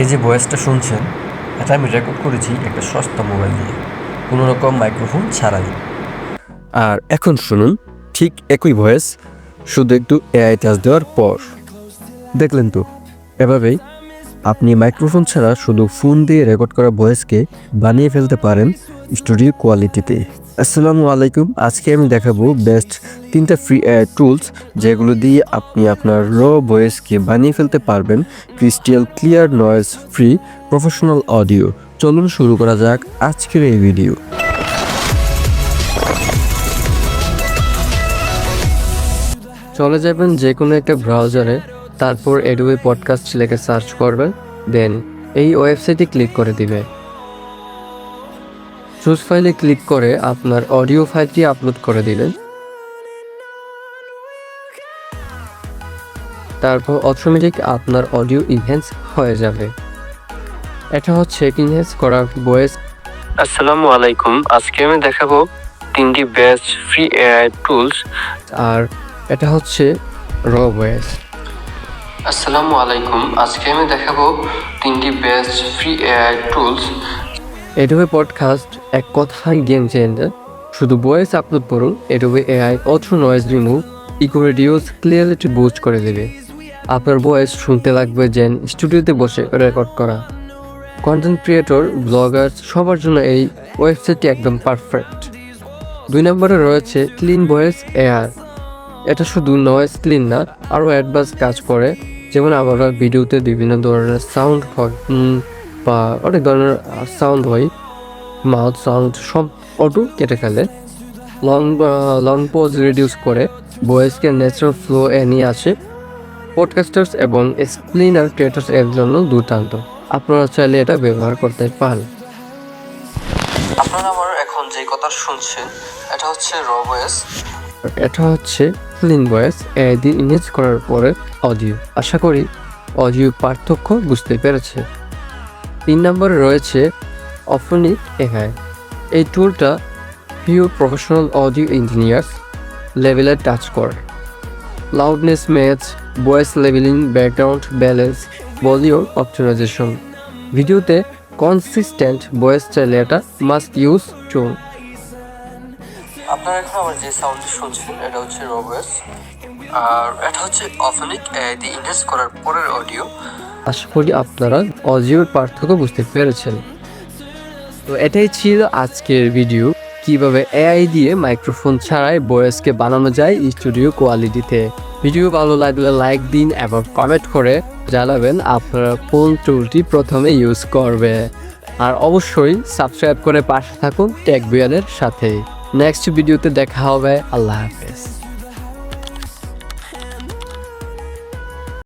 এই যে ভয়েসটা শুনছেন, এটা আমি রেকর্ড করেছি একটা সস্তা মোবাইল দিয়ে, কোনো রকম মাইক্রোফোন ছাড়াই। আর এখন শুনুন ঠিক একই ভয়েস, শুধু একটু এআই টাচ দেওয়ার পর। দেখলেন তো, এভাবেই আপনি মাইক্রোফোন ছাড়া শুধু ফোন দিয়ে রেকর্ড করা ভয়েসকে বানিয়ে ফেলতে পারেন স্টুডিও কোয়ালিটিতে। আসসালামু আলাইকুম, আজকে আমি দেখাবো বেস্ট 3টা ফ্রি এআই টুলস, যেগুলো দিয়ে আপনি আপনার র ভয়েসকে বানিয়ে ফেলতে পারবেন crystal clear, noise free, professional audio. চলুন শুরু করা যাক আজকের এই ভিডিও। চলে যাবেন যে কোনো একটা ব্রাউজারে, তারপর অ্যাডোবি পডকাস্ট লিখে সার্চ করবেন, দেন এই ওয়েবসাইটে ক্লিক করে দিবে। চুজ ফাইলে ক্লিক করে আপনার অডিও ফাইলটি আপলোড করে দিলেন। তারপর অটোমেটিক আপনার অডিও ইনহ্যান্স হয়ে যাবে। এটা হচ্ছে ইনহ্যান্স করা ভয়েস। আসসালামু আলাইকুম, আজকে আমি দেখাবো 3টি বেস্ট ফ্রি এআই টুলস। আর এটা হচ্ছে র ভয়েস। আসসালামু আলাইকুম, আজকে আমি দেখাবো 3টি best free AI tools. Adobe podcast এক কথায় গেম চেঞ্জার। শুধু ভয়েস আপলোড করুন, অ্যাডোবি এআই অথ্রু noise remove, echo reduce, clarity boost করে দেবে। আপনার ভয়েস শুনতে লাগবে যেন স্টুডিওতে বসে রেকর্ড করা। কন্টেন্ট ক্রিয়েটর, ব্লগার সবার জন্য এই ওয়েবসাইটটি একদম পারফেক্ট। 2 নম্বরে রয়েছে ক্লিন ভয়েস এআর। এটা শুধু নয়েজ ক্লিন না, আরও অ্যাডভান্স কাজ করে। যেমন আমরা ভিডিওতে বিভিন্ন ধরনের সাউন্ড হয় বা অনেক ধরনের সাউন্ড হয়, মাউথ সাউন্ড সব অটো কেটে ফেলে। লং পজ রিডিউস করে ভয়েসকে ন্যাচারাল ফ্লো নিয়ে আসে। পডকাস্টার্স এবং স্প্লিনার ক্রিয়েটার্স এর জন্য দুর্দান্ত। আপনারা চাইলে এটা ব্যবহার করতে পারেন। আপনারা আমার এখন যে কথা শুনছেন, এটা হচ্ছে র ভয়েস। এটা হচ্ছে ক্লিন ভয়েস এআই দিয়ে ইমেজ করার পরে অডিও। আশা করি অডিও পার্থক্য বুঝতে পেরেছে। 3 নম্বরে রয়েছে অফনিক এআই। এই টুলটা পিওর প্রফেশনাল অডিও ইঞ্জিনিয়ার্স লেভেলে টাচ করে। Loudness match, voice leveling, background balance, volume optimisation. ভিডিওতে কনসিস্টেন্ট ভয়েস চাইলে এটা মাস্ট ইউজ টুল। আপনারা এখন আমার যে সাউন্ডটি শুনছেন, এটা হচ্ছে র ভয়েস, আর এটা হচ্ছে অফনিক এআই দিয়ে ইনহ্যান্স করার পরের অডিও। আশা করি আপনারা অডিওর পার্থক্য বুঝতে পেরেছেন। তো এটাই ছিল আজকের ভিডিও, কিভাবে এআই দিয়ে মাইক্রোফোন ছাড়াই ভয়েসকে বানানো যায় স্টুডিও কোয়ালিটিতে। ভিডিও ভালো লাগলে লাইক দিন এবং কমেন্ট করে জানাবেন আপনারা কোন টুলটি প্রথমে ইউজ করবে। আর অবশ্যই সাবস্ক্রাইব করে পাশে থাকুন টেক ভুইয়ানের সাথে। নেক্সট ভিডিওতে দেখা হবে। আল্লাহ হাফেজ।